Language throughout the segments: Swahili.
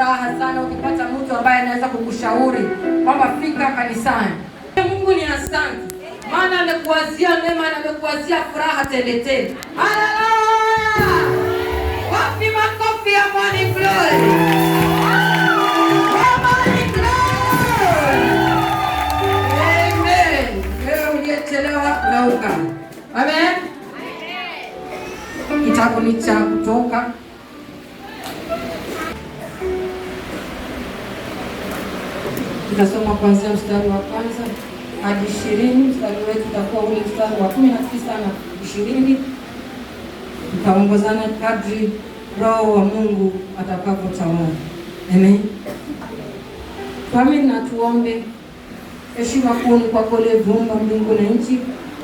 furaha sana ukipata mtu ambaye anaweza kukushauri kwamba fika kanisani. Mungu ni asante, maana amekuwazia mema na amekuwazia furaha tele tele. Haleluya! Wapi makofi ya Morning Glory? Morning Glory! Amen. Wewe uliyechelewa geuka. Amen. Kitabu ni cha Kutoka. Tutasoma kuanzia mstari wa kwanza hadi 20. Mstari wetu utakuwa ule mstari wa 19 na 20. Tutaongozana kadri Roho wa Mungu atakapotawala. Amen. Tuamini na tuombe. Heshima kuu kwako uliyeumba mbingu na nchi,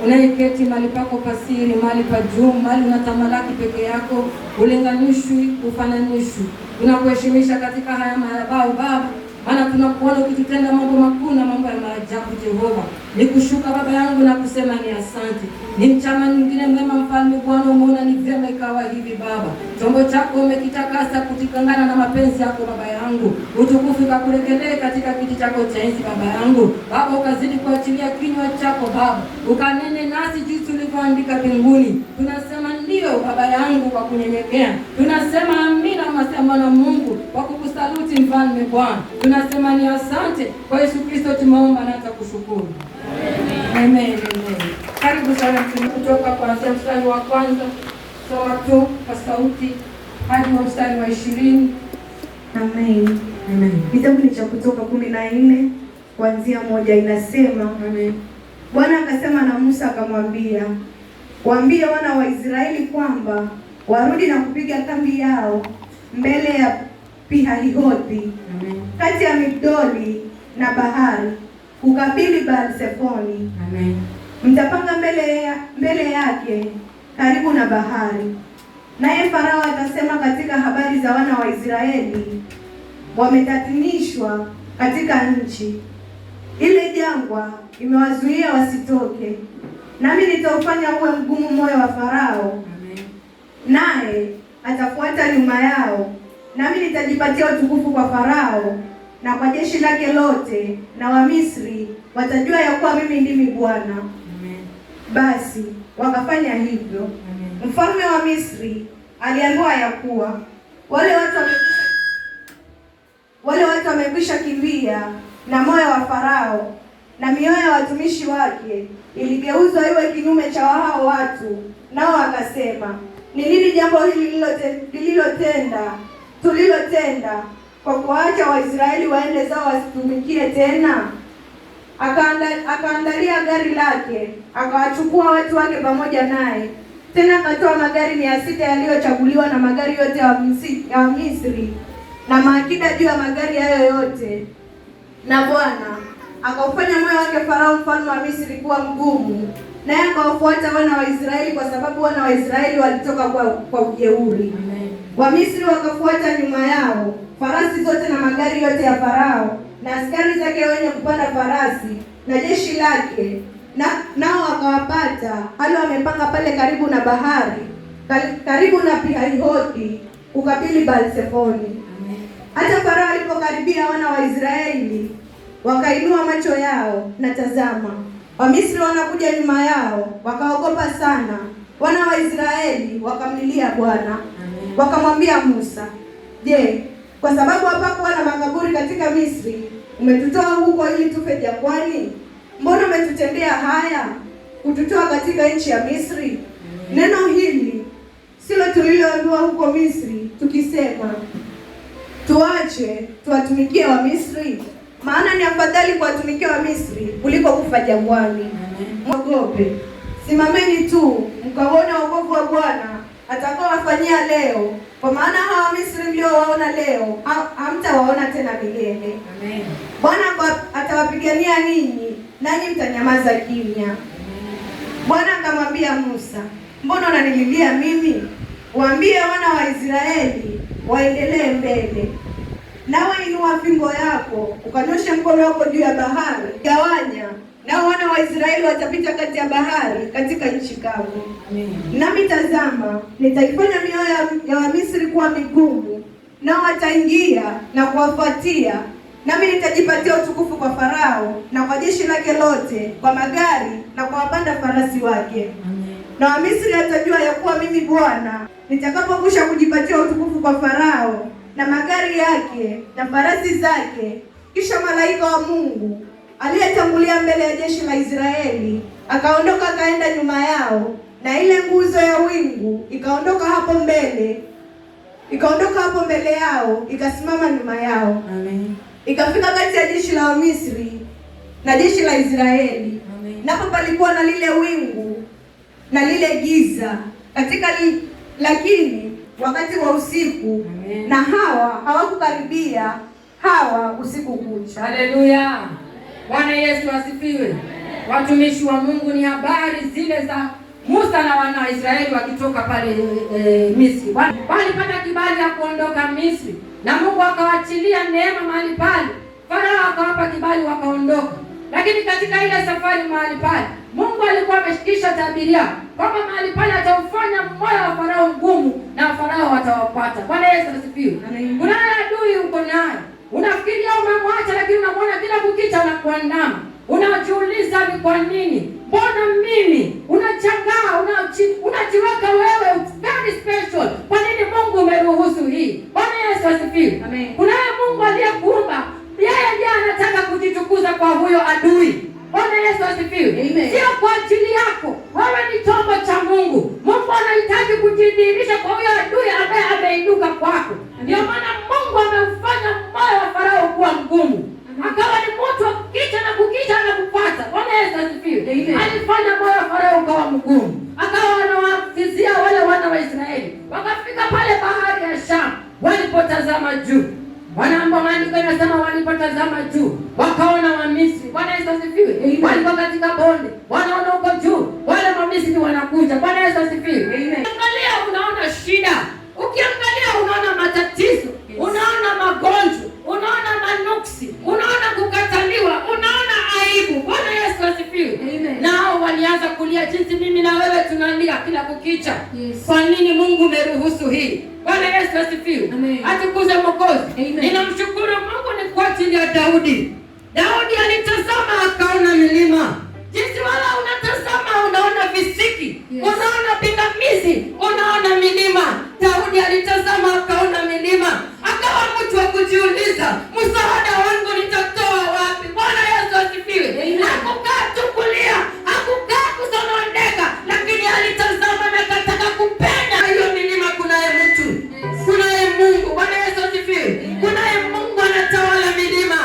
unayeketi mahali pako pasiri, mahali pa juu, mahali unatamalaki peke yako, ulinganishwi, ufananishwi. Tunakuheshimisha katika haya madhabahu Baba, maana tunakuona ukitutenda mambo makuu na mambo ya maajabu. Jehova, nikushuka Baba yangu na kusema ni asante. Ni mchana mwingine mwema Mfalme Bwana, umeona ni vyema ikawa hivi Baba. Chombo chako umekitakasa kutikangana na mapenzi yako Baba yangu. Utukufu kakurekelee katika kiti chako cha enzi Baba yangu. Baba, ukazidi kuachilia kinywa chako Baba, ukanene nasi jinsi ulivyoandika mbinguni. Tunasema ndio Baba yangu kwa kunyenyekea. Tunasema amina masema na Mungu kwa kukusaluti Mfalme Bwana. Tunasema ni asante kwa Yesu Kristo tumeomba na tukushukuru. Amen. Amen. Karibu sana kutoka kuanzia mstari wa kwanza, soma tu kwa sauti hadi mstari wa 20. Amen. Amen. Kitabu ni cha Kutoka 14 kuanzia 1 inasema, Amen. Bwana akasema na Musa akamwambia, waambie wana wa Israeli kwamba warudi na kupiga kambi yao mbele ya Pihahirothi, kati ya Migdoli na bahari, kukabili Baal-Zefoni. Amen. Mtapanga mbele yake karibu na bahari. Naye Farao atasema katika habari za wana wa Israeli, wametatinishwa katika nchi ile, jangwa imewazuia wasitoke. Nami nitaufanya uwe mgumu moyo wa Farao, naye atafuata nyuma yao. Nami nitajipatia utukufu kwa Farao na kwa jeshi lake lote, na Wamisri watajua ya kuwa mimi ndimi Bwana. Basi wakafanya hivyo. Mfalme wa Misri aliambiwa ya kuwa wale watu wamekwisha kimbia, na moyo wa Farao na mioyo ya watumishi wake iligeuzwa iwe kinyume cha hao watu. Nao akasema, ni nini jambo hili tulilotenda kwa kuacha Waisraeli waende zao wasitumikie tena? Akaandalia gari lake, akawachukua watu wake pamoja naye. Tena akatoa magari 600 yaliyochaguliwa na magari yote ya Misri na maakida juu ya magari hayo yote. Na Bwana akaufanya moyo wake Farao mfalme wa Misri kuwa mgumu, naye akawafuata wana wa Israeli, kwa sababu wana wa Israeli walitoka kwa ujeuri. Wamisri wakafuata nyuma yao, farasi zote na magari yote ya Farao na askari zake wenye kupanda farasi na jeshi lake. Nao wakawapata hali wamepanga pale karibu na bahari, karibu na Pihahirothi, ukabili Baal-Zefoni. Hata Farao alipokaribia wana wa Israeli, wakainua macho yao, na tazama, Wamisri wanakuja nyuma yao, wakaogopa sana. Wana wa Israeli wakamlilia Bwana, wakamwambia Musa, je, kwa sababu hapakuwa na makaburi katika Misri umetutoa huko ili tufe jangwani? Mbona umetutendea haya kututoa katika nchi ya Misri? Neno hili silo tuliloambiwa huko Misri tukisema, tuache tuwatumikie wa Misri? Maana ni afadhali kuwatumikia wa Misri kuliko kufa jangwani. Mwogope, simameni tu mkaone wokovu wa Bwana atakaowafanyia leo, kwa maana hawa Misri mliowaona leo hamtawaona tena milele. Bwana atawapigania ninyi, nanyi mtanyamaza kimya. Bwana akamwambia Musa, mbona unanililia mimi? Waambie wana wa Israeli waendelee mbele. Nawe inua fimbo yako, ukanyoshe mkono wako juu ya bahari, gawanya, nao wana wa Israeli watapita kati ya bahari katika nchi kavu. Nami tazama, nitaifanya mioyo ya Wamisri kuwa migumu, nao wataingia na kuwafuatia, nami nitajipatia utukufu kwa Farao na kwa jeshi lake lote, kwa magari na kwa wapanda farasi wake. Na Wamisri watajua ya kuwa mimi Bwana nitakapokwisha kujipatia utukufu kwa Farao na magari yake na farasi zake. Kisha malaika wa Mungu aliyetangulia mbele ya jeshi la Israeli akaondoka akaenda nyuma yao, na ile nguzo ya wingu ikaondoka hapo mbele yao, ikasimama nyuma yao. Amen. Ikafika kati ya jeshi la Wamisri na jeshi la Israeli. Amen. Napo palikuwa na lile wingu na lile giza lakini wakati wa usiku. Amen. Na hawa hawakukaribia usiku kucha. Haleluya. Bwana Yesu asifiwe. Watumishi wa Mungu, ni habari zile za Musa na wana wa Israeli wakitoka pale Misri. Walipata kibali ya kuondoka Misri, na Mungu akawaachilia neema mahali pale. Farao akawapa kibali wakaondoka. Lakini katika ile safari mahali pale, Mungu alikuwa ameshikisha tabiria kwamba mahali pale ataufanya moyo wa Farao mgumu na Farao watawapata. Bwana Yesu asifiwe. Kuna adui uko naye. Unafikiria umemwacha, lakini unamwona kila kukicha anakuandama. Unajiuliza ni kwa nini? Mbona mimi? Unachangaa, unajiweka wewe very special. Kwa nini Mungu umeruhusu hii? Bwana Yesu asifiwe. Amen. Kuna Mungu aliyekuumba. Yeye ndiye anataka kujitukuza kwa huyo adui. Bwana Yesu asifiwe. Amen. Sio kwa ajili yako. Wewe ni chombo cha Mungu. Mungu anahitaji kujidhihirisha kwa huyo adui ambaye ameinuka kwako. Ndio maana Mungu amemfanya moyo wa Farao kuwa mgumu. Akawa ni mtu akicha na kukicha na kupata. Bwana Yesu asifiwe. Alifanya moyo wa Farao kuwa mgumu. Akawa anawafizia wale wana wa Israeli. Wakafika pale bahari ya Shamu, walipotazama juu. Maandiko yanasema walipotazama juu wakaona Wamisri. Bwana Yesu asifiwe. Walikuwa katika bonde, wanaona huko juu wale Wamisri wanakuja. Bwana Yesu asifiwe. Ukiangalia unaona shida, ukiangalia unaona matatizo, unaona magonjwa, unaona manuksi, unaona kukataliwa, unaona aibu. Bwana Yesu asifiwe. Nao walianza kulia jinsi mimi na wewe tunalia kila kukicha. Kwa nini Mungu umeruhusu hii? Bwana Yesu asifiwe. Atukuze Mwokozi. Ninamshukuru Mungu ni kwa ajili ya Daudi. Daudi alitazama akaona milima. Jinsi wala unatazama unaona visiki, unaona pingamizi, unaona milima. Daudi alitazama akaona milima. Akawa mtu wa kujiuliza, msaada wangu nitatoa wapi? Bwana Yesu asifiwe. Hakukaa tu kulia, hakukaa kusononeka, lakini alitazama na kataka kupenda hiyo milima. Kunaye mtu, kunaye Mungu. Bwana Yesu asifiwe. Kunaye Mungu anatawala milima.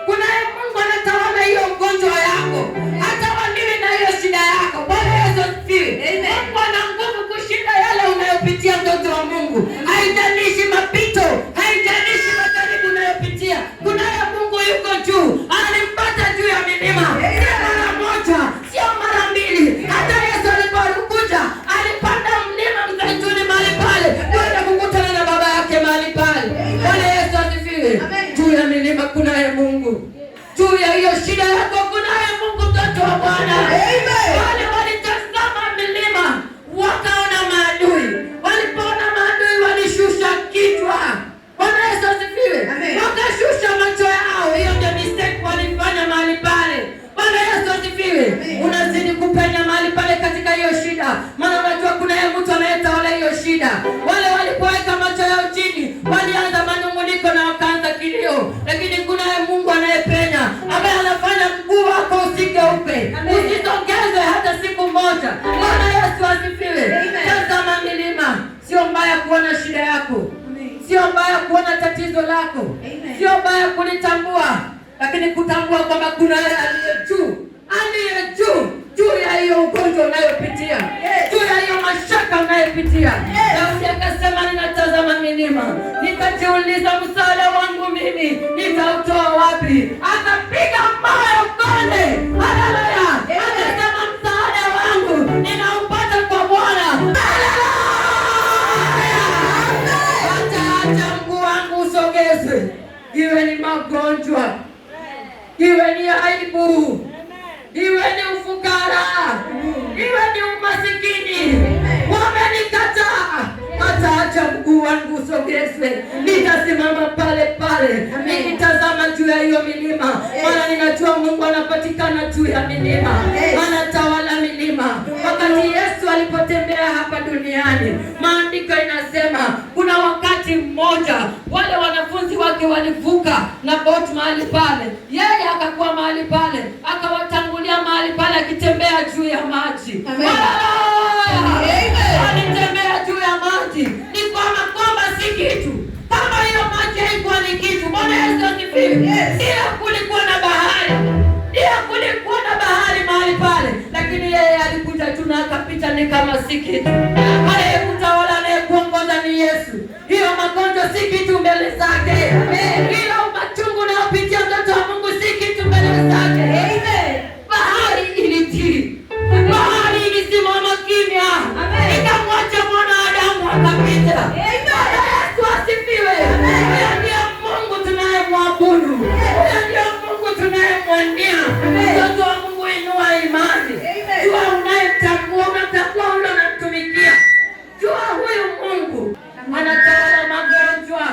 Kunaye Mungu anatawala hiyo ugonjwa yako. Atawaliwe na hiyo shida yako. Bwana Yesu asifiwe. Mungu ana nguvu kushinda yale unayopitia, mtoto wa Mungu. Haijalishi mapito, haijalishi majaribu unayopitia. Kunaye Mungu yuko juu. Alimpata juu ya milima. Sio mara moja, sio mara mbili. Hata Yesu alipokuja, alipanda mlima Mzeituni mahali pale, kwenda kukutana na baba yake mahali pale. Bwana Yesu asifiwe. Juu ya milima kunaye Mungu. Juu ya hiyo shida yako kunaye Mungu, mtoto wa Bwana. Wale walitazama milima wakaona maadui. Walipoona maadui walishusha kichwa. Bwana Yesu asifiwe. Wakashusha macho yao. Hiyo ndio mistake walifanya mahali pale. Bwana Yesu asifiwe. Unazidi kupenya mahali pale katika hiyo shida, maana unajua kunaye mtu anayetawala hiyo shida. Wale walipoweka macho yao chini walianza manunguniko na wakaanza kilio, lakini kunaye Mungu anayepenya, ambaye anafanya mguu wako usigeupe, usitongeze hata siku moja. Bwana Yesu asifiwe. Tazama milima. Sio mbaya kuona shida yako, sio mbaya kuona tatizo lako, sio mbaya kulitambua, lakini kutambua kwamba kuna aliye juu ya hiyo ugonjwa unayopitia, juu ya hiyo mashaka unayopitia. Daudi akasema, ninatazama milima, nitajiuliza msaada wangu mimi nitautoa wapi? Akapiga moyo konde. Haleluya. Akasema, msaada wangu ninaupata kwa Bwana. Acha mguu wangu usogezwe, iwe ni magonjwa, iwe ni aibu, iwe ni ufukara, iwe ni umasikini, wamenikataa. Acha mguu wangu usogezwe. Yesu, nitasimama pale pale nikitazama juu ya hiyo milima, maana ninajua Mungu anapatikana juu ya milima, anatawala milima. Wakati Yesu alipotembea hapa duniani, maandiko inasema kuna wakati mmoja wale wanafunzi wake walivuka na boti mahali pale, yeye akakuwa mahali pale, akawatangulia mahali pale akitembea juu ya maji. Alitembea juu ya maji, ni kwamba si kitu. Kama hiyo maji haikuwa ni kitu, Bwana Yesu asifiwe. Ndio kulikuwa na bahari, mahali pale, lakini yeye alikuja tu na akapita ni kama si kitu. Anayekutawala, anayekuongoza ni Yesu. Hiyo magonjwa si kitu mbele zake. Hiyo machungu unayopitia mtoto wa Mungu si kitu mbele zake. Bahari ilitii, bahari ilisimama kimya, ikamwacha mwanadamu akapita. Yesu asifiwe. Huyo ndiye Mungu tunayemwabudu, huyo ndiye Mungu tunayemwania. Mtoto wa Mungu, inua imani. Jua unatambua ule unamtumikia. Jua huyu Mungu anatawala magonjwa,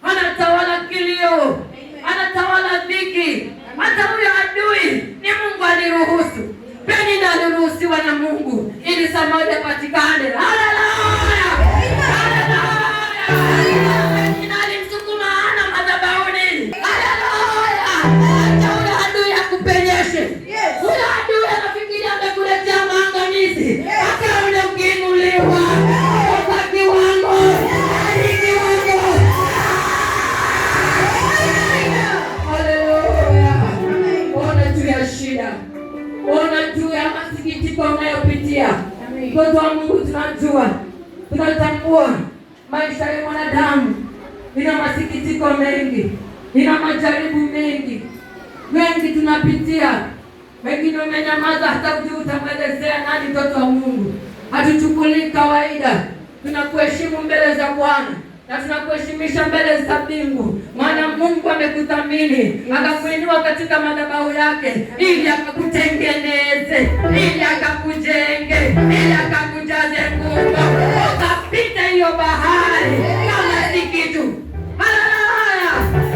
anatawala kilio, anatawala dhiki. Hata huyo adui ni Mungu aliruhusu. Penina aliruhusiwa na Mungu ili Samaria patikane. Haleluya! Penina alimsukuma Hana madhabahuni. Haleluya! Acha huyo adui akupenyeshe. Huyo adui anafikiria amekuletea maangamizi. Akaona ukiinuliwa kwa kiwango. Haleluya! Ona juu ya shida, ona juu ya masikitiko unayopitia. Mtoto wa Mungu, tunatambua maisha ya mwanadamu ina masikitiko mengi, ina majaribu mengi. Wengi tunapitia, wengine umenyamaza, hata ujui utamwelezea nani. Mtoto wa Mungu, hatuchukulii kawaida, tunakuheshimu mbele za Bwana na tunakuheshimisha mbele za mbingu, maana Mungu amekuthamini, akakuinua katika madhabahu yake ili akakutengeneze, ili akakujenge, ili akakujaze nguvu, ukapita hiyo bahari kama si kitu. Haleluya!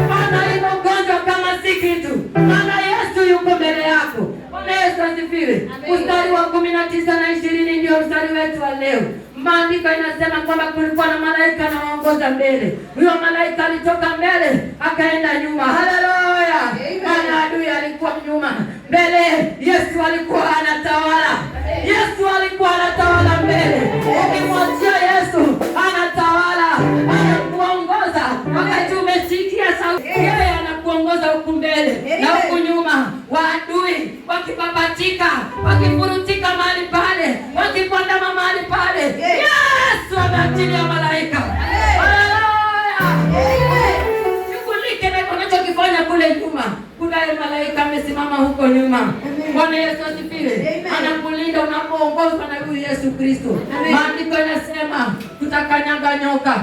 Maana hiyo gonjwa kama si kitu, maana Yesu yuko mbele yako. Bwana Yesu asifiwe. Mstari wa 19 na 20 ndio mstari wetu wa leo. Maandiko inasema kwamba kulikuwa na malaika anaongoza mbele. Huyo malaika alitoka mbele akaenda nyuma. Haleluya! Maana adui alikuwa nyuma, mbele Yesu alikuwa anatawala. Yesu alikuwa anatawala mbele. Ukimwachia Yesu anatawala, anakuongoza. Wakati umesikia sauti, yeye anakuongoza huku mbele na huku nyuma. Waadui wakipapatika, wakifurutika mahali pale, wakipandama mahali pale, Yesu ameachilia malaika. Haleluya! Shughulike na unachokifanya kule nyuma. Kunaye malaika amesimama huko nyuma. Bwana Yesu asifiwe. Anakulinda unapoongozwa na huyu Yesu Kristo. Maandiko yanasema tutakanyaga nyoka,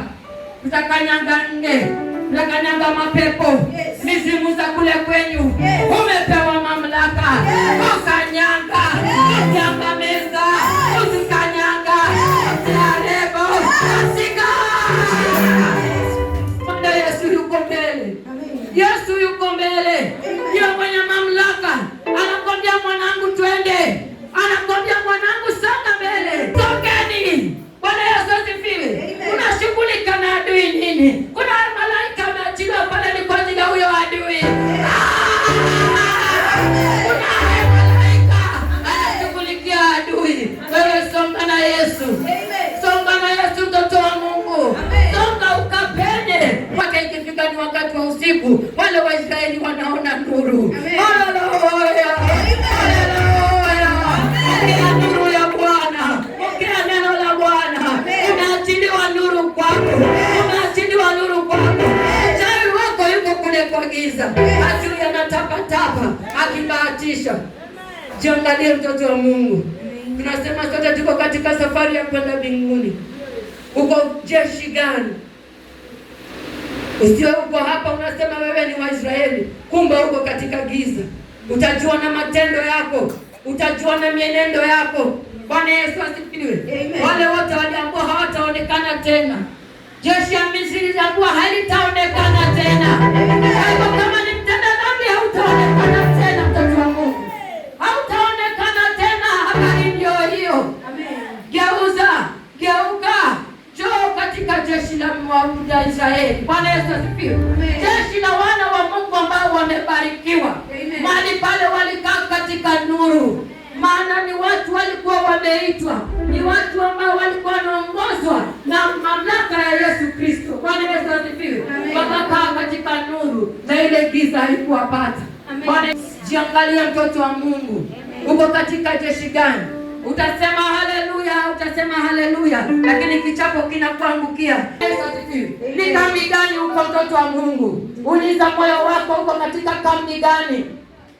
tutakanyaga nge, tutakanyaga mapepo, mizimu za kule kwenyu. Umepewa mamlaka. Ukanyaga, ukiangamiza, ukikanyaga, ukiarebo, asika. Bwana Yesu yuko mbele. Yesu yuko mbele. Yeye mwenye mamlaka. Anakwambia mwanangu twende. Anakwambia mwanangu songa mbele. Songeni. Bwana Yesu asifiwe. Unashughulika na adui nini? Kuna malaika ameachiliwa pale ni kwa ajili ya huyo adui. Kuna malaika anashughulikia adui. Wewe songa na Yesu. Songa na Yesu, mtoto wa Mungu. Songa ukapenye. Mpaka ikifika ni wakati wa usiku, wale Waisraeli wanaona nuru. Haleluya! Haleluya! Pokea nuru ya Bwana. Pokea neno la Bwana. Unaachiliwa nuru kwako. Unaachiliwa nuru kwako. Mchawi wako yuko kule kwa giza. Adui anatapatapa akibahatisha. Jiangalie mtoto wa Mungu. Tunasema sote tuko katika safari ya kwenda mbinguni. Uko jeshi gani? Usiwe uko hapa unasema wewe ni Waisraeli, kumbe uko katika giza. Utajua na matendo yako, utajua na mienendo yako. Bwana Yesu asifiwe. Wale wote waliambao hawataonekana tena, Jeshi ya Misri litakuwa halitaonekana tena. Kama ni mtenda dhambi hautaonekana tena, mtoto wa Mungu. Hautaonekana tena. Habari ndio hiyo. Geuka, njoo katika jeshi la Israeli. Bwana Yesu asifiwe. Jeshi la wana wa Mungu ambao wamebarikiwa. Mahali pale walikaa katika nuru. Maana ni watu walikuwa wameitwa, ni watu ambao walikuwa wanaongozwa na mamlaka ya Yesu Kristo. Bwana Yesu asifiwe. Wakakaa katika nuru na ile giza haikuwapata. Bwana, jiangalie mtoto wa Mungu. Uko katika jeshi gani? Utasema haleluya, utasema haleluya, lakini kichapo kinakuangukia. Yesu asifiwe. Ni kambi gani uko mtoto wa Mungu? Uliza moyo wako, uko katika kambi gani?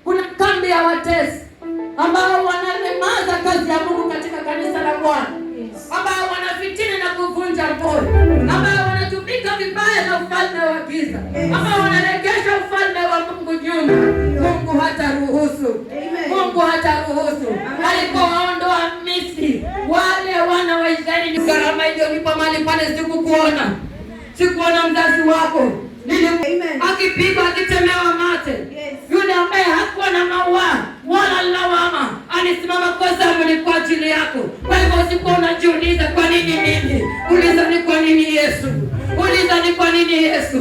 Kuna kambi ya watesi ambao wanalemaza kazi ya Mungu katika kanisa la Bwana, ambao wanafitina na kuvunja moyo, ambao wanatumika vibaya na ufalme wa giza, ambao wanaregesha ufalme wa Mungu nyuma. Mungu hataruhusu. Mungu hataruhusu. Alipowaondoa Misri wale wana wa Israeli, gharama iliyolipa mahali pale, sikuona mzazi wako akipigwa, akitemewa mate. Yule ambaye hakuwa na maua wala lawama alisimama kwa zamu kwa ajili yako. Kwa hivyo usikuwa unajiuliza kwa nini mimi. Uliza ni kwa nini Yesu. Uliza ni kwa nini Yesu.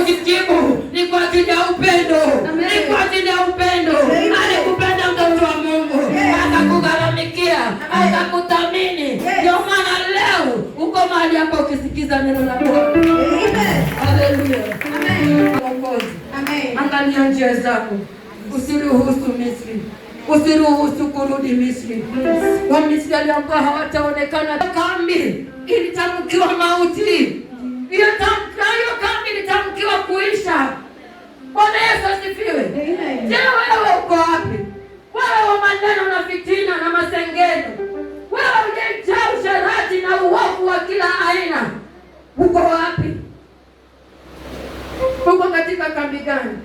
Ujijibu ni kwa ajili ya upendo. Ni kwa ajili ya upendo. Alikupenda mtoto wa Mungu. Akakugharamikia. Akakuthamini. Ndio maana leo uko mahali hapa ukisikiza neno la Bwana. Haleluya. Amen. Angalia njia zako. Usiruhusu Misri. Usiruhusu kurudi Misri. Wa Misri waliokuwa hawataonekana. Kambi ilitamkiwa mauti. Hiyo kambi ilitamkiwa kuisha. Bwana Yesu asifiwe. Je, wewe uko wapi? Wewe wa maneno na fitina na masengenyo. Wewe unajaa usharati na uovu wa kila aina. Uko wapi? Uko katika kambi gani?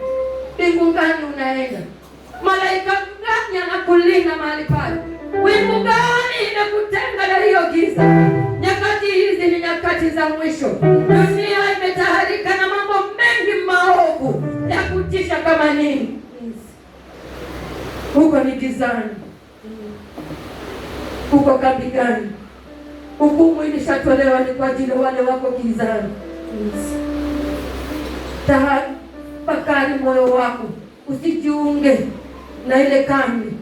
Mbingu gani unaenda? Malaika gani anakulinda mahali pale? Wingu gani imekutenga na hiyo giza? Nyakati hizi ni nyakati za mwisho. Dunia imetaharika na mambo mengi maovu ya kutisha kama nini. Uko ni gizani. Uko kambi gani? Hukumu ilishatolewa, ni kwa ajili wale wako gizani. Tafakari moyo wako, usijiunge na ile kambi.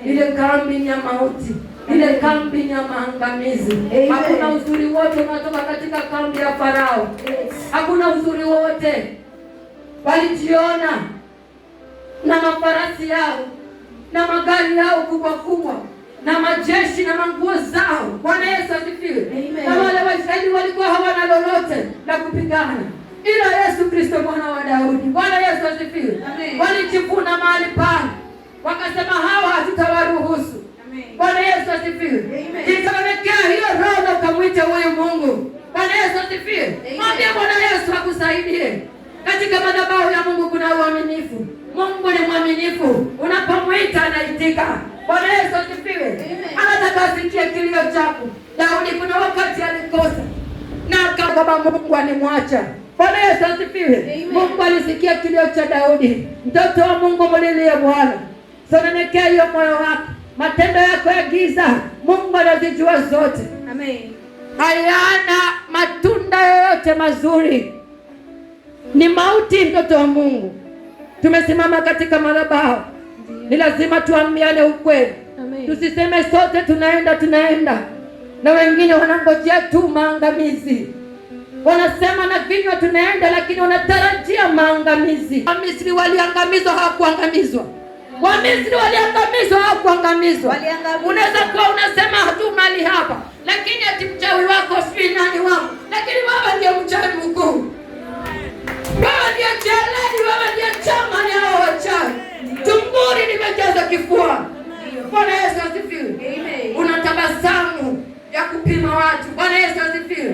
Ile kambi ni ya mauti, ile kambi ni ya maangamizi. Hakuna uzuri wote unatoka katika kambi ya Farao. Hakuna uzuri wote. Walijiona na mafarasi yao na magari yao kubwa kubwa na majeshi na manguo zao. Bwana Yesu asifiwe. Na wale Waisraeli walikuwa hawana lolote la kupigana ila Yesu Kristo mwana wa Daudi. Bwana Yesu asifiwe. Walijivuna mahali pale, wakasema hawa hatutawaruhusu. Bwana Yesu asifiwe. Nitaelekea hiyo roho ukamwite huyu Mungu. Bwana Yesu asifiwe. Mwambie Bwana Yesu akusaidie. Katika madhabahu ya Mungu kuna uaminifu. Mungu ni mwaminifu. Unapomwita anaitika. Bwana Yesu asifiwe. Anataka asikie kilio chako. Daudi kuna wakati alikosa na kama Mungu alimwacha. Bwana Yesu asifiwe. Mungu alisikia kilio cha Daudi. Mtoto wa Mungu mlilie Bwana. Sononekea hiyo moyo wako. Matendo yako ya giza Mungu anazijua zote. Amen. Hayana matunda yoyote mazuri. Ni mauti mtoto wa Mungu. Tumesimama katika madhabahu. Ni lazima tuambiane ukweli. Tusiseme sote tunaenda na wengine wanangojea tu maangamizi. Wanasema na vinywa tunaenda, lakini wanatarajia maangamizi. Wamisri waliangamizwa, hawakuangamizwa. Wamisri waliangamizwa, hawakuangamizwa. Unaweza kuwa unasema hatu mali hapa, lakini ati mchawi wako si nani wangu, lakini wewe ndiye mchawi mkuu. Wewe ndiye jalali, wewe ndiye chama ni hao wachawi. Tumburi limejaza kifua. Bwana Yesu asifiwe. Unatabasamu ya kupima watu. Bwana Yesu asifiwe.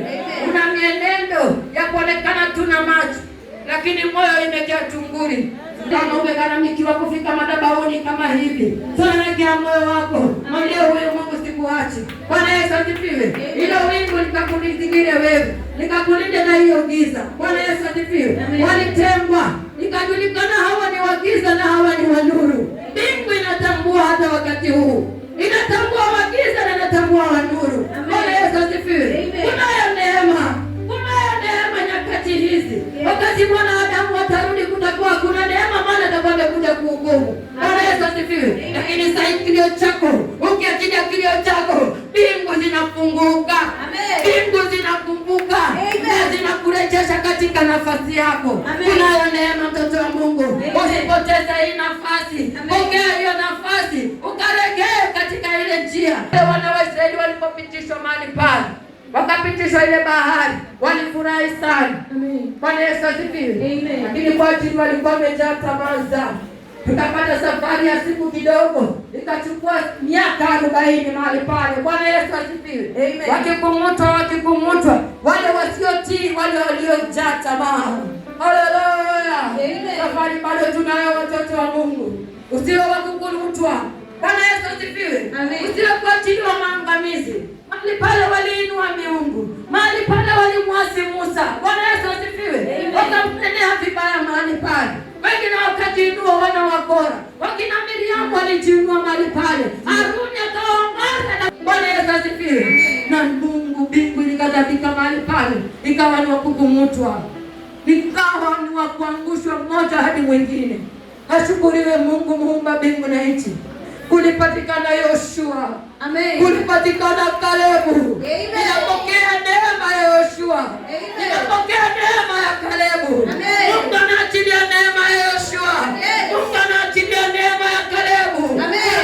Una mienendo ya kuonekana tu na macho, lakini moyo imejaa tunguri. Kama umegharamikiwa kufika madhabahuni kama hivi, sonekea moyo wako. Mwambie huyu Mungu sikuachi. Bwana Yesu asifiwe. Hilo wingu likakunizingire wewe, likakulinde na hiyo giza. Bwana Yesu asifiwe. Walitengwa, ikajulikana hawa ni wa giza na hawa ni wa nuru. Mbingu inatambua hata wakati huu, inatambua wa giza na inatambua wa nuru. Bwana Yesu asifiwe. Kunayo neema nyakati hizi. Wakati mwanadamu atarudi, kutakuwa kuna neema, maana atakuwa amekuja kuhukumu. Bwana Yesu asifiwe. Lakini sasa kilio chako, ukiachilia kilio chako, mbingu zinafunguka. Mbingu zinafunguka na zinakurejesha katika nafasi yako. Kunayo neema, mtoto wa Mungu. Usipoteze hii nafasi. Pokea hiyo nafasi, ukaregee katika ile njia. Wana wa Israeli walipopitishwa mahali pale, wakapitishwa ile bahari, walifurahi sana. Bwana Yesu asifiwe. Lakini kwa ajili walikuwa wamejaa tamaa zao, tukapata safari ya siku kidogo, ikachukua miaka 40 mahali pale. Bwana Yesu asifiwe. Wakikumutwa wale wasiotii, wale waliojaa tamaa. Haleluya. Safari bado tunayo, watoto wa Mungu. Usiwe wa kukumutwa. Bwana Yesu asifiwe. Usiwe kuachiliwa maangamizi. Mahali pale waliinua miungu, mahali pale walimwasi Musa. Bwana Yesu asifiwe. Wakamtendea vibaya mahali pale. Wengine wakajiinua wana wa Kora, wakina Miriamu walijiinua mahali pale, Haruni akaongoza. Bwana Yesu asifiwe. Na mbingu ikaghadhabika mahali pale, ikawa ni wakukumutwa, ikawa ni wa kuangushwa mmoja hadi mwingine. Ashukuriwe Mungu muumba mbingu na nchi. Kulipatikana Yoshua. Kulipatikana Kalebu. Ninapokea neema ya Yoshua. Ninapokea neema ya Kalebu. Mungu anaachilia neema ya Yoshua. Mungu anaachilia neema ya Kalebu.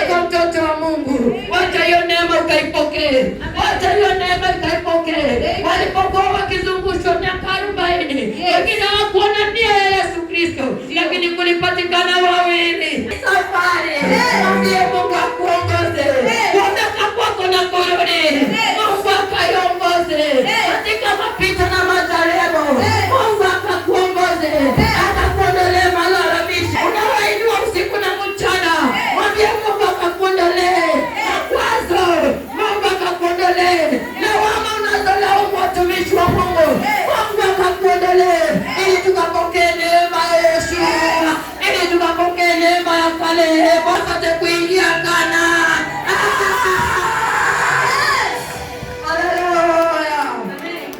Kwa mtoto wa Mungu, wacha hiyo neema ukaipokee. Wacha hiyo neema ukaipokee. Walipokuwa wakizungushwa miaka 40, lakini hawakuona nia ya Yesu Kristo, lakini kulipatikana wawili. Safari. Mungu akuongoze. Kuondoka kwako na kurudi, Mungu akaiongoze. Katika mapito na majaribu, Mungu akakuongoze. Akakuondolee malalamishi. Unawainua usiku na mchana, mwambie Mungu akakuondolee makwazo. Mungu akakuondolee lawama unazolaumu watumishi wa Mungu. Mungu akakuondolee, ili tukapokee neema ya Yesu, ili tukapokee neema ya Kalebu, apate kuingia Kanaani. Haleluya.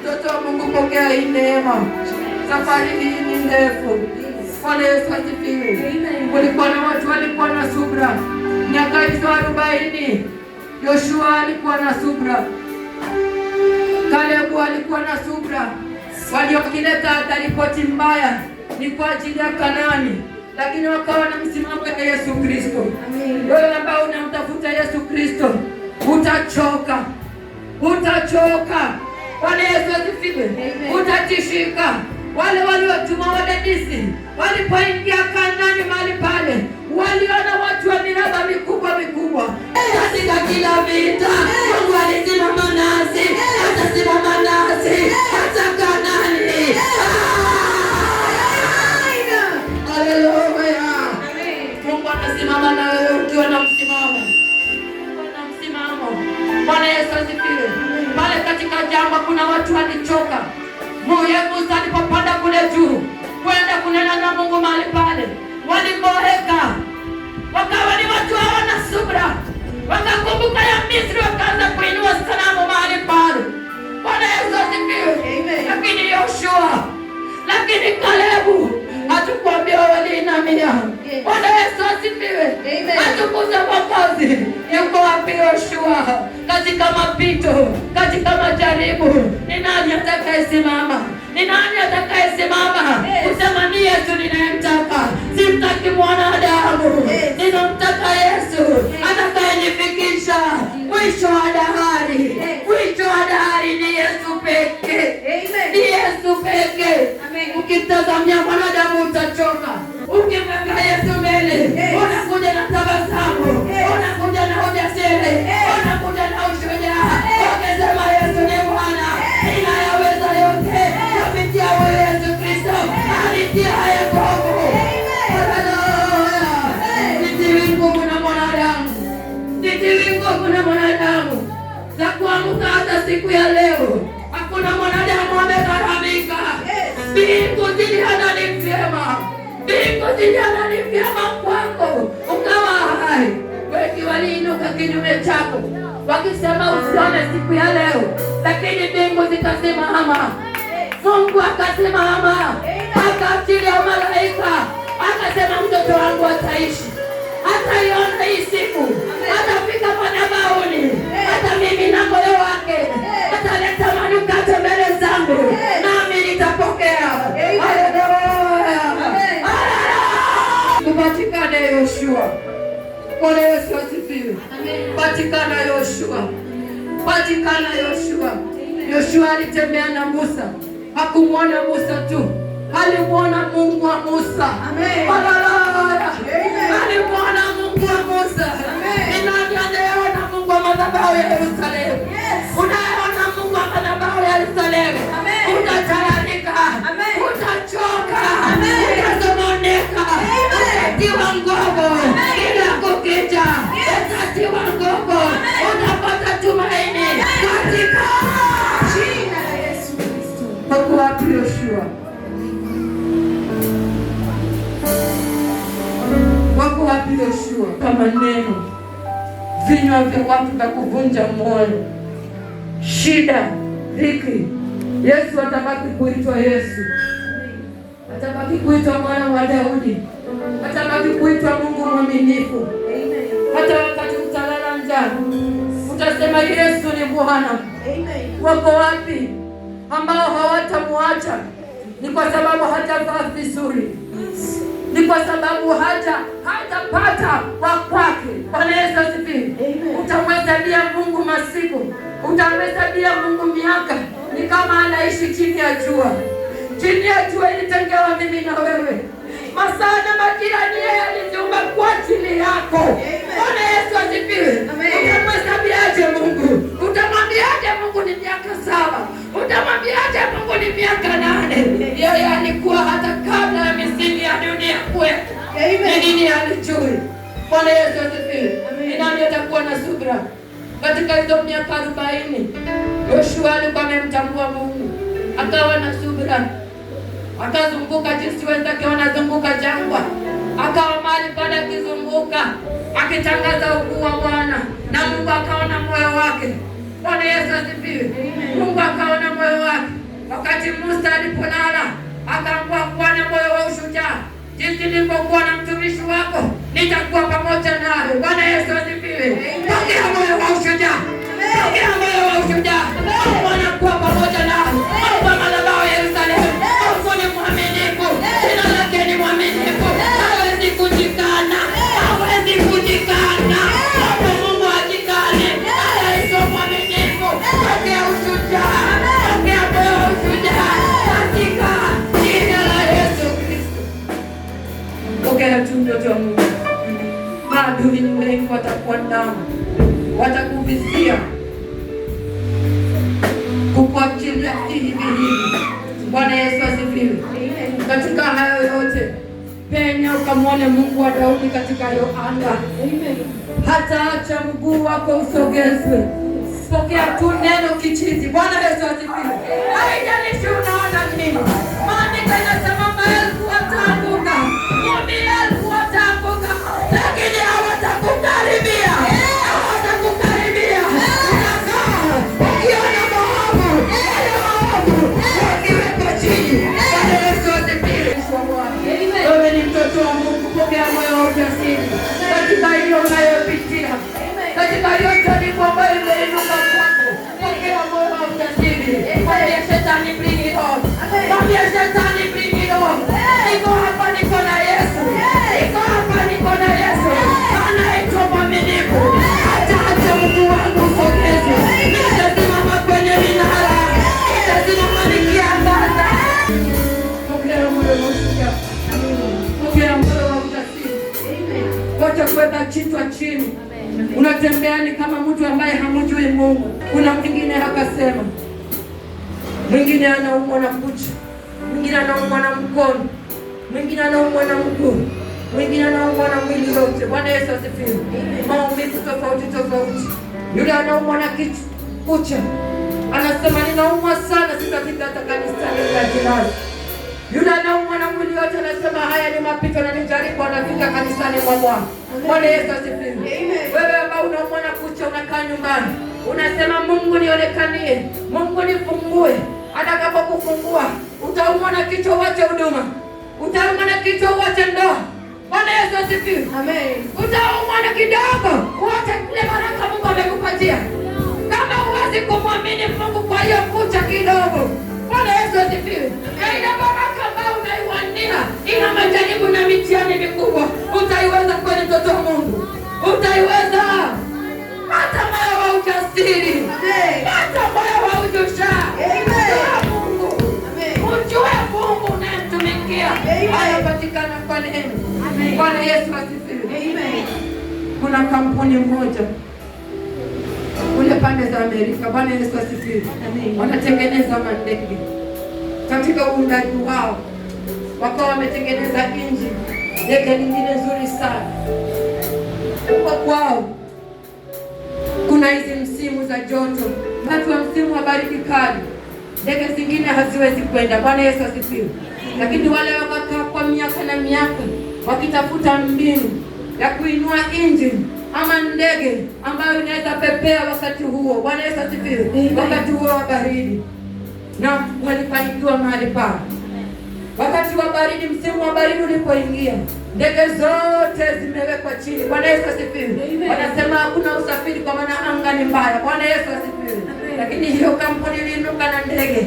Mtoto wa Mungu, pokea hii neema. Safari hii ni ndefu. Bwana Yesu asifiwe. Kulikuwa na watu walikuwa na subra. Miaka hizo 40, Yoshua alikuwa na subra, Kalebu alikuwa na subra. Waliokileta hata ripoti mbaya ni kwa ajili ya Kanaani, lakini wakawa na msimamo ya Yesu Kristo. Wewe ambao unamtafuta Yesu Kristo, utachoka. Bwana Yesu asifiwe. Utatishika. Wale waliotuma wadadisi walipoingia Kanaani mahali pale, waliona watu wa miraba mikubwa. Katika kila vita, Mungu alisimama nasi, atasimama nasi hata Kanaani. Haleluya. Mungu anasimama na wewe ukiwa na msimamo. Bwana Yesu asifiwe. Pale katika jangwa kuna watu walichoka. Musa alipopanda kule juu kwenda kunena na Mungu mahali pale, waliboeka, wakawa ni watu hawana subra, wakakumbuka ya Misri, wakaanza kuinua sanamu mahali pale. Bwana Yesu asifiwe. Lakini Yoshua, lakini Kalebu hatukuambia waliinamia. Bwana Yesu asifiwe. Atukuze Mwokozi. Yuko wapi Yoshua? Katika mapito, katika majaribu, ni nani atakayesimama? Ni nani atakayesimama kusema ni Yesu ninayemtaka, simtaki mwanadamu, ninamtaka Yesu atakayenifikisha mwisho wa dahari. Mwisho wa dahari ni Yesu pekee. Ni Yesu pekee. Ukimtazamia mwanadamu utachoka. Ukimweka Yesu mbele, unakuja na tabasamu, unakuja na ujasiri, unakuja na ushujaa. Ukisema Yesu ni Bwana, ninayaweza yote kupitia wewe Yesu Kristo anitiaye nguvu. Haleluya. Sitiwi nguvu na mwanadamu, sitiwi nguvu na mwanadamu. Kumbuka hata siku ya leo hakuna mwanadamu amegharamika. Mbingu ziliona ni vyema, mbingu ziliona ni vyema kwako ukawa hai. Wengi waliinuka kinyume chako wakisema usione siku ya leo, lakini mbingu zikasimama. Mungu akasimama, akaachilia malaika, akasema mtoto wangu ataishi, ataiona hii siku, atafika madhabahuni, hata mimi na moyo wake ataleta manukato mbele zangu, nami nitapokea. Haleluya, kupatikana Yoshua. Bwana Yesu asifiwe. Patikana Yoshua, patikana Yoshua. Yoshua alitembea na Musa, hakumwona Musa tu, alimwona Mungu wa Musa. Haleluya, alimwona Mungu wa Musa. Ni nani anayeona Mungu wa madhabahu ya Yerusalemu? Unayeona Mungu wa madhabahu ya Yerusalemu, utatayarika, utachoka, utazononeka, utatiwa nguvu, kila kukicha utatiwa nguvu, utapata tumaini katika jina la Yesu Kristo. Wako wapi Yoshua? Wako wapi Yoshua? Kama neno vinywa vya watu vya kuvunja moyo, shida, dhiki. Yesu atabaki kuitwa Yesu, atabaki kuitwa mwana wa Daudi, atabaki kuitwa Mungu mwaminifu. Hata wakati utalala njaa utasema Yesu ni Bwana. Wako wapi ambao hawatamwacha? Ni kwa sababu hatavaa vizuri, ni kwa sababu hatapata wa kwake. Bwana Yesu asifiwe. Utamhesabia Mungu masiku, utamhesabia Mungu miaka, ni kama anaishi chini ya jua. Chini ya jua ilitengewa mimi na wewe. Masaa na majirani yeye aliziumba kwa ajili yako. Bwana Yesu asifiwe. Utamhesabiaje Mungu? Utamwambiaje Mungu ni miaka 7? Utamwambiaje Mungu ni miaka 8? Yeye alikuwa hata kabla ya misingi ya dunia kuwekwa. Ni nini alijui? Bwana Yesu asifiwe. Ni nani atakuwa na subira katika hizo miaka 40? Yoshua alikuwa amemtambua Mungu, akawa na subira, akazunguka jinsi wenzake wanazunguka jangwa, akawa mahali pale akizunguka akitangaza ukuu wa Bwana, na Mungu akaona moyo wake. Bwana Yesu asifiwe. Mungu akaona moyo wake. Wakati Musa alipolala akaambiwa kuwa na moyo wa ushujaa, jinsi nilivyokuwa na mtumishi wako nitakuwa pamoja nawe. Bwana Yesu asifiwe. Pokea moyo wa ushujaa, pokea moyo wa ushujaa. Mungu anakuwa pamoja nawe. Mungu wa madhabahu ya Yerusalemu, Mungu ni mwaminifu, jina lake ni mwaminifu, hawezi kujikana, hawezi kujikana. Mungu ajikane, Yesu mwaminifu. Pokea ushujaa, pokea moyo wa ushujaa katika jina la Yesu Kristo. Pokea tu mtoto wa Mungu. Maadui ni wengi, watakuandama, watakuvizia, kukuachilia hivi. Bwana Yesu asifiwe. Katika hayo yote penya ukamwone Mungu wa Daudi katika hiyo anga. Hata acha mguu wako usogezwe. Pokea tu neno kichizi. Bwana Yesu asifiwe. Haijalishi unaona nini. Maandiko yanasema maelfu wataanguka, 10,000 wataanguka, lakini hawatakukaribia. Hawatakukaribia. Unakaa ukiona maovu, wakiwekwa chini. Bwana Yesu asifiwe. Wewe ni mtoto wa Mungu. Pokea moyo wa ujasiri katika hiyo unayopitia, katika hiyo jaribu ambayo imeinuka kwako. Pokea moyo wa ujasiri. Mwambie shetani bring it on. Mwambie shetani bring it on. Niko hapa, niko na Yesu. Niko hapa, niko na Yesu. Anaitwa mwaminifu. Hata mguu wangu usogezwe. Nitasimama kwenye minara. Nitasimama nikiangaza. Pokea moyo wa ushujaa. Pokea moyo wa ujasiri. Wacha kuweka kichwa chini. Unatembea ni kama mtu ambaye hamjui Mungu. Kuna mwingine akasema, mwingine anaumwa na kucha, mwingine anaumwa na mkono, mwingine anaumwa na mguu, mwingine anaumwa na mwili wote. Bwana Yesu asifiwe. Maumivu tofauti tofauti. Yule anaumwa na kichwa, kucha. Anasema ninaumwa sana, sitafika hata kanisani la jirani. Yule anaumwa na mwili yote anasema haya ni mapito na nijaribu, anafika kanisani mwa Bwana. Bwana Yesu asifiwe. Wewe ambao unaumwa na kucha, unakaa nyumbani, unasema Mungu nionekanie, Mungu nifungue. Atakapokufungua utaumwa na kichwa, uache huduma. Utaumwa na kichwa, uache ndoa. Bwana Yesu asifiwe. Amen. Utaumwa na kidogo, uache kile baraka Mungu amekupatia. Kama huwezi kumwamini Mungu kwa hiyo kucha kidogo. Bwana Yesu asifiwe. Na ile baraka ambayo unaiwania ina majaribu na mitihani mikubwa, utaiweza kweli mtoto wa Mungu? Utaiweza? Hata moyo wa ujasiri. Hata moyo wa ujasiri. Mungu. Ujue Mungu unayemtumikia anapatikana kwa neema. Bwana Yesu asifiwe. Kuna kampuni moja kule pande za Amerika, Bwana Yesu asifiwe, wanatengeneza mandege. Katika uundaji wao wakawa wametengeneza injini ndege nyingine nzuri sana. Kwa kwao kuna hizi msimu za joto, wakati wa msimu wa baridi kali ndege zingine haziwezi kwenda. Bwana Yesu asifiwe. Lakini wale wakakaa kwa miaka na miaka wakitafuta mbinu ya kuinua injini ama ndege ambayo inaweza pepea wakati huo. Bwana Yesu asifiwe. Wakati huo wa baridi, na walifanikiwa mahali pale. Wakati wa baridi, msimu wa baridi ulipoingia, ndege zote zimewekwa chini. Bwana Yesu asifiwe. Wanasema hakuna usafiri kwa maana anga ni mbaya. Bwana Yesu asifiwe. Lakini hiyo kampuni iliinuka na ndege.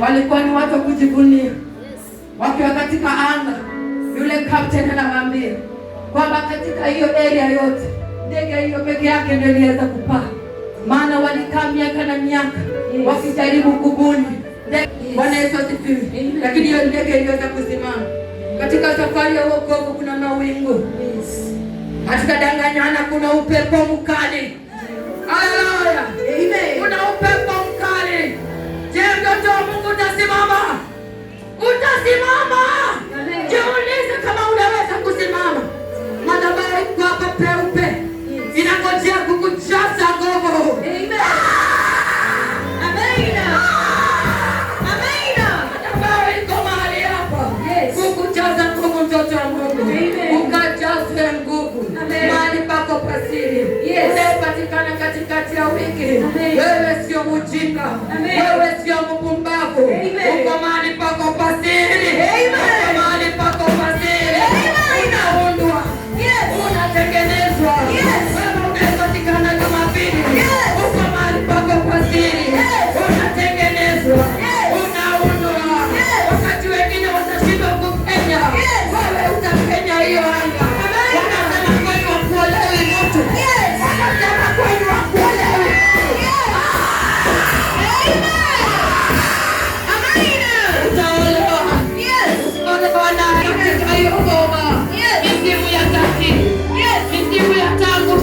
Walikuwa ni watu kujivunia. Wakiwa katika anga, yule captain anawaambia kwamba katika hiyo area yote ndege hiyo peke yake ndio iliweza kupaa, maana walikaa miaka na miaka wakijaribu kubuni. Bwana Yesu asifiwe. Lakini hiyo ndege iliweza kusimama. Katika safari ya wokovu kuna mawingu, katika danganyana kuna upepo mkali. Haleluya. Amen. Kuna upepo mkali. Je, mtoto wa Mungu utasimama? Utasimama? Jiulize kama unaweza kusimama. Madhabahu iko hapa peupe, inangojea kukujaza nguvu. Amen. Amen. Amen. Madhabahu iko mahali hapa kukujaza nguvu, mtoto wa Mungu. Ukajazwe nguvu mahali pako pasiri. Unayepatikana katikati ya wiki, wewe sio mjinga, wewe sio mpumbavu. Uko mahali pako pasiri, uko mahali pako pasiri. Unaundwa, unatengenezwa. Wewe unayepatikana Jumapili, uko mahali pako pasiri, unatengenezwa, unaundwa. Wakati wengine watashindwa kupenya, wewe utapenya hiyo anga. Wanasema kwani wakuolewi mtu, wanasema kwani wakuolewi. Utaolewa. Katika hiyo ngoma, misimu ya taki, misimu ya tangu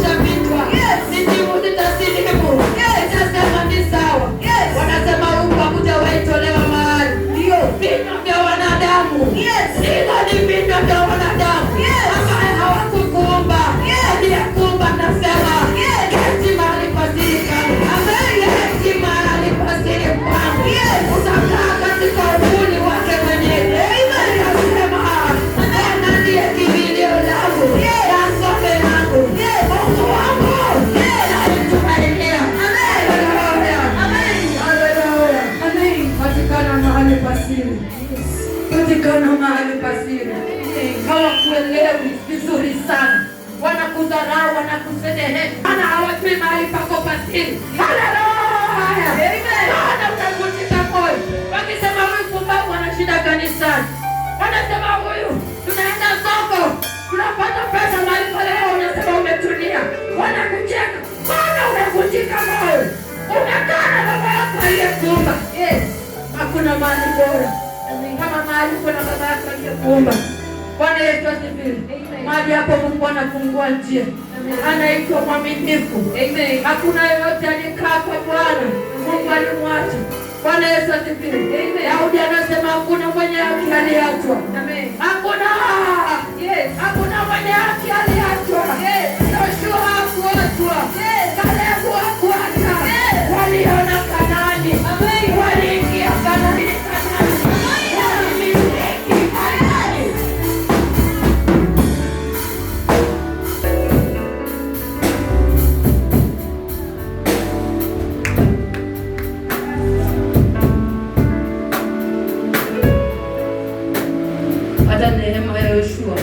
Bethlehem, maana hawajui mahali pako pasiri. Haleluya, amen. Maana unavunjika moyo wakisema huyu pumbavu ana shida kanisani, wanasema huyu tunaenda soko tunapata pesa mahali pale, unasema umetulia, wanakucheka. Maana unavunjika moyo, umekaa na baba yako aliyekuumba. Yes, hakuna mahali bora kama mahali kuna baba yako aliyekuumba. Bwana Yesu asifiwe. Mahali hapo Mungu anafungua njia, anaitwa mwaminifu. Amen. Hakuna yeyote alikaa kwa Bwana Mungu alimwacha. Bwana Yesu asifiwe. Amen. Daudi anasema hakuna mwenye haki aliachwa. Amen. Hakuna. Yes. Hakuna mwenye haki aliachwa. Yes. Yoshua hakuachwa. Yes. Kalebu hakuachwa. Yes. Waliona Kanaani. Amen. Waliingia Kanaani. Hata neema ya Yoshua.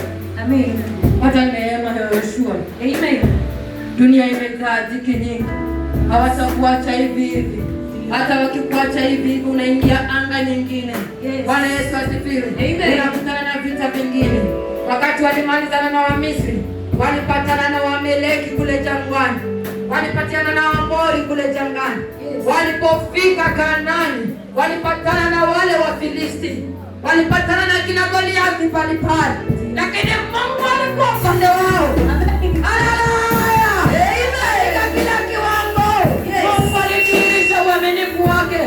Amen. Hata neema ya Yoshua. Amen. Dunia imejaa dhiki nyingi. Hawatakuacha hivi hivi. Hata wakikuacha hivi hivi unaingia anga nyingine. Yes. Bwana Yesu asifiwe. Amen. Unakutana na vita vingine. Wakati walimalizana na Wamisri, walipatana na Wameleki kule jangwani. Walipatana na Waamori kule jangwani. Yes. Walipofika Kanaani, walipatana na wale Wafilisti. Walipatana na kina Goliathi pale pale, lakini Mungu alikuwa upande wao. Haleluya, amen. Kila kiwango Mungu alidhihirisha uaminifu wake.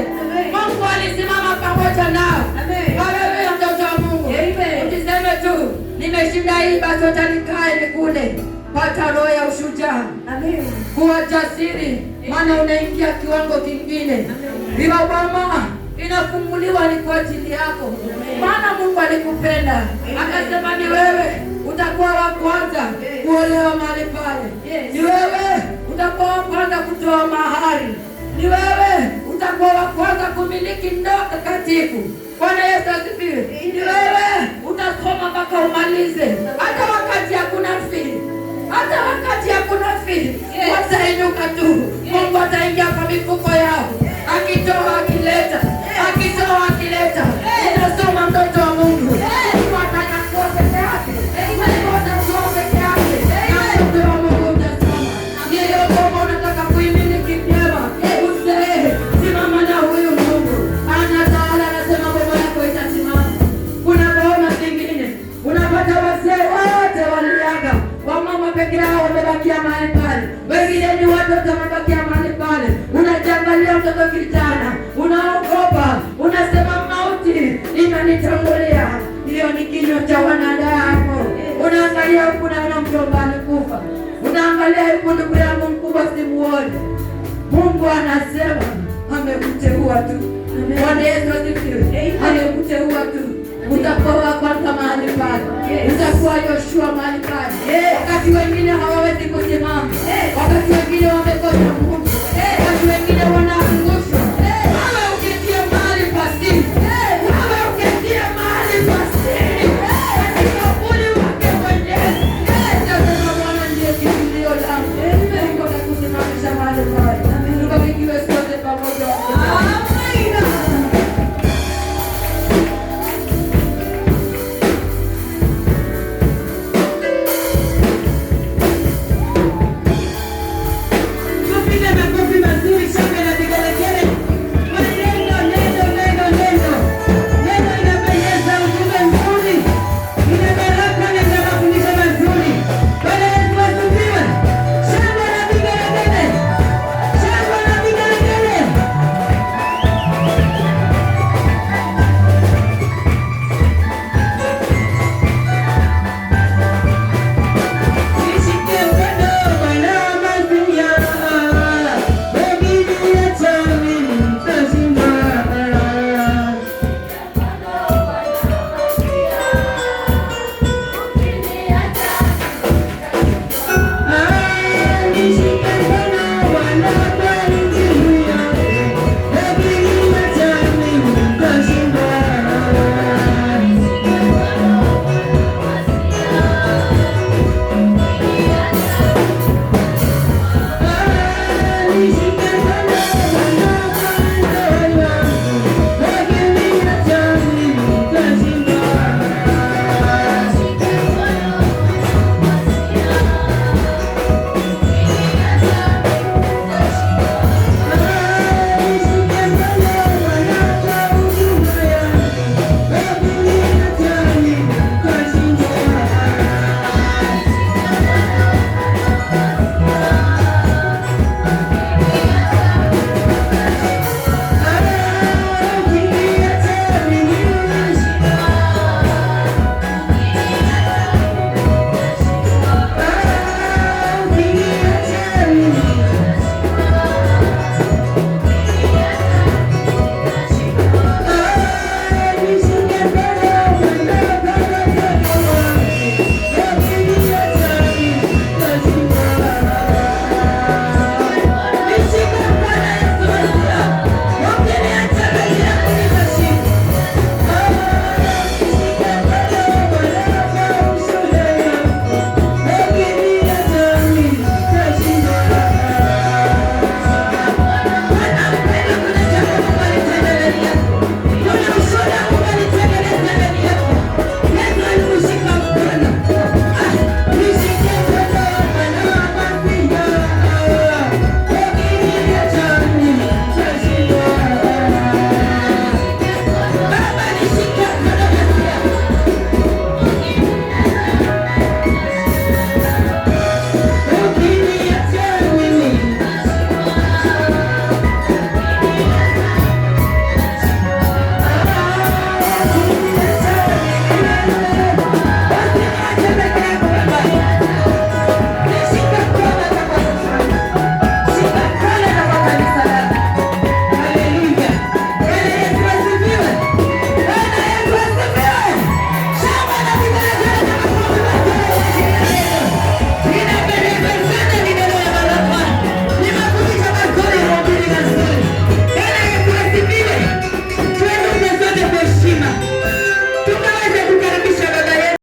Mungu alisimama pamoja nao. Haleluya, mtoto wa Mungu. Usiseme tu nimeshinda hii basi utanikae nikule. Pata roho ya ushujaa. Kuwa jasiri, maana unaingia kiwango kingine. Bila mama inafunguliwa ni kwa ajili yako. Maana Mungu alikupenda. Akasema ni wewe utakuwa wa kwanza kuolewa mahali pale. Ni wewe utakuwa wa kwanza kutoa mahari. Ni wewe utakuwa wa kwanza kumiliki ndoa takatifu. Bwana Yesu asifiwe. Ni wewe utasoma mpaka umalize. Hata wakati hakuna fee. Hata wakati hakuna fee. Watainuka tu. Mungu ataingia kwa mifuko yao. Akitoa akileta. Akitoa akileta. Unasoma mtoto wa Mungu. Wataka kuwa peke yake. Watakuwa peke yake. Na mtoto wa Mungu utasoma. Niyo kama unataka kuimiliki vyema. Usee. Simama na huyu Mungu. Anatawala, anasema boma yako itasimama. Kuna boma zingine. Unapata wazee wote waliaga. Wamama peke yao wamebakia mahali pale. Wengine ni watoto wamebakia mahali pale. Unajiangalia mtoto kijana. Unaogopa. Unasema mauti inanitangulia. Hiyo ni kinywa cha wanadamu. Unaangalia huku na mjomba alikufa. Unaangalia huku ndugu yangu mkubwa simuone. Mungu anasema amekuteua tu. Bwana Yesu asifiwe. Amekuteua tu. Utakuwa kwanza mahali pale. Utakuwa Yoshua mahali pale. Wakati wengine hawawezi kusimama. Wakati wengine wamekosa